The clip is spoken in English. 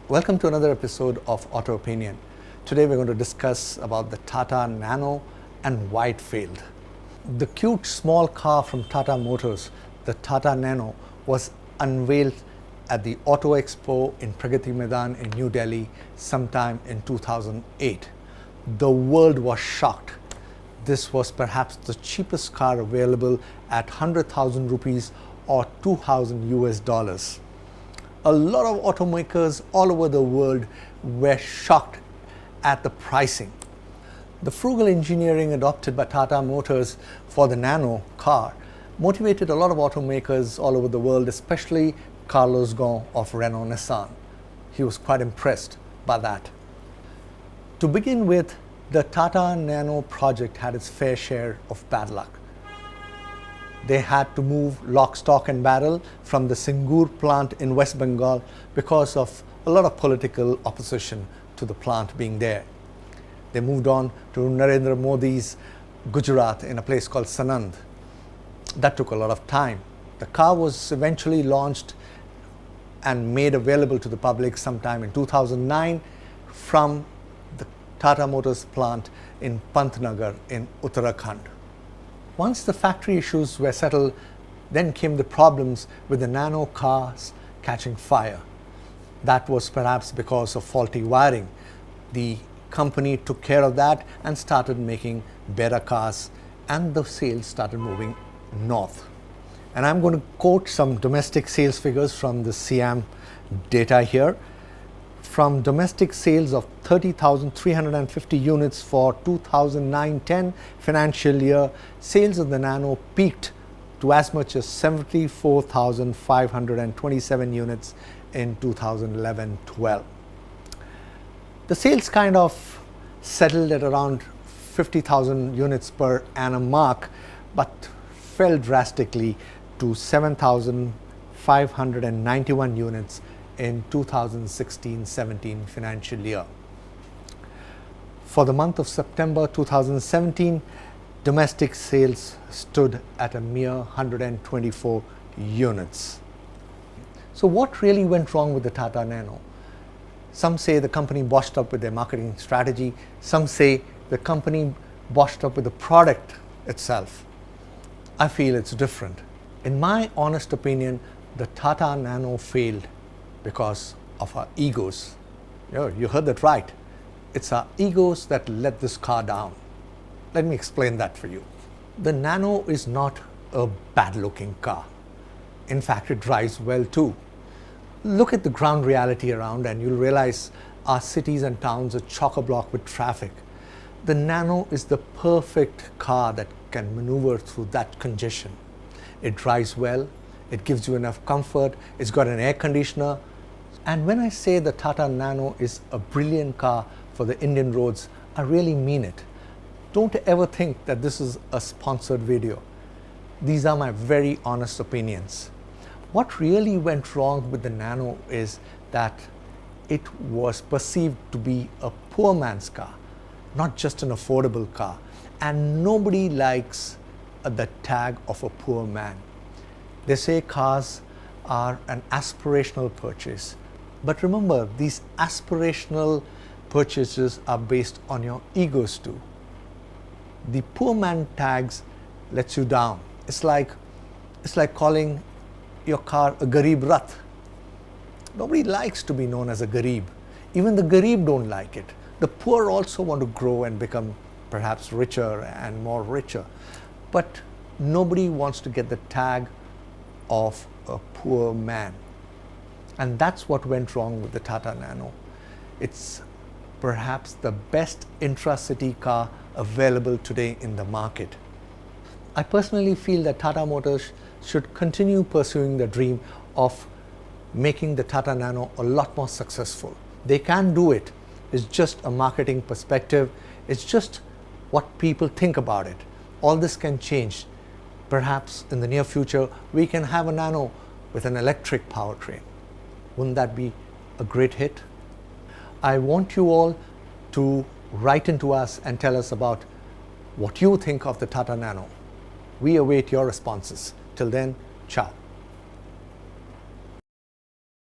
Welcome to another episode of Auto Opinion. Today we're going to discuss about the Tata Nano and why it failed. The cute small car from Tata Motors, the Tata Nano, was unveiled at the Auto Expo in Pragati Maidan in New Delhi sometime in 2008. The world was shocked. This was perhaps the cheapest car available at 100,000 rupees or 2,000 US dollars. A lot of automakers all over the world were shocked at the pricing. The frugal engineering adopted by Tata Motors for the Nano car motivated a lot of automakers all over the world, especially Carlos Ghosn of Renault Nissan. He was quite impressed by that. To begin with, the Tata Nano project had its fair share of bad luck. They had to move lock, stock and barrel from the Singur plant in West Bengal because of a lot of political opposition to the plant being there. They moved on to Narendra Modi's Gujarat in a place called Sanand. That took a lot of time. The car was eventually launched and made available to the public sometime in 2009 from the Tata Motors plant in Pantnagar in Uttarakhand. Once the factory issues were settled, then came the problems with the Nano cars catching fire. That was perhaps because of faulty wiring. The company took care of that and started making better cars, and the sales started moving north. And I'm going to quote some domestic sales figures from the SIAM data here. From domestic sales of 30,350 units for 2009-10 financial year, sales of the Nano peaked to as much as 74,527 units in 2011-12. The sales kind of settled at around 50,000 units per annum mark, but fell drastically to 7,591 units in 2016-17 financial year. For the month of September 2017, domestic sales stood at a mere 124 units. So what really went wrong with the Tata Nano? Some say the company botched up with their marketing strategy. Some say the company botched up with the product itself. I feel it's different. In my honest opinion, the Tata Nano failed because of our egos. You heard that right. It's our egos that let this car down. Let me explain that for you. The Nano is not a bad-looking car. In fact, it drives well too. Look at the ground reality around and you'll realize our cities and towns are chock-a-block with traffic. The Nano is the perfect car that can maneuver through that congestion. It drives well, it gives you enough comfort, it's got an air conditioner. And when I say the Tata Nano is a brilliant car for the Indian roads, I really mean it. Don't ever think that this is a sponsored video. These are my very honest opinions. What really went wrong with the Nano is that it was perceived to be a poor man's car, not just an affordable car. And nobody likes the tag of a poor man. They say cars are an aspirational purchase. But remember, these aspirational purchases are based on your egos too. The poor man tags lets you down. It's like calling your car a Garib Rath. Nobody likes to be known as a Garib. Even the Garib don't like it. The poor also want to grow and become perhaps richer and more richer. But nobody wants to get the tag of a poor man. And that's what went wrong with the Tata Nano. It's perhaps the best intra-city car available today in the market. I personally feel that Tata Motors should continue pursuing the dream of making the Tata Nano a lot more successful. They can do it. It's just a marketing perspective. It's just what people think about it. All this can change. Perhaps in the near future, we can have a Nano with an electric powertrain. Wouldn't that be a great hit? I want you all to write into us and tell us about what you think of the Tata Nano. We await your responses. Till then, ciao.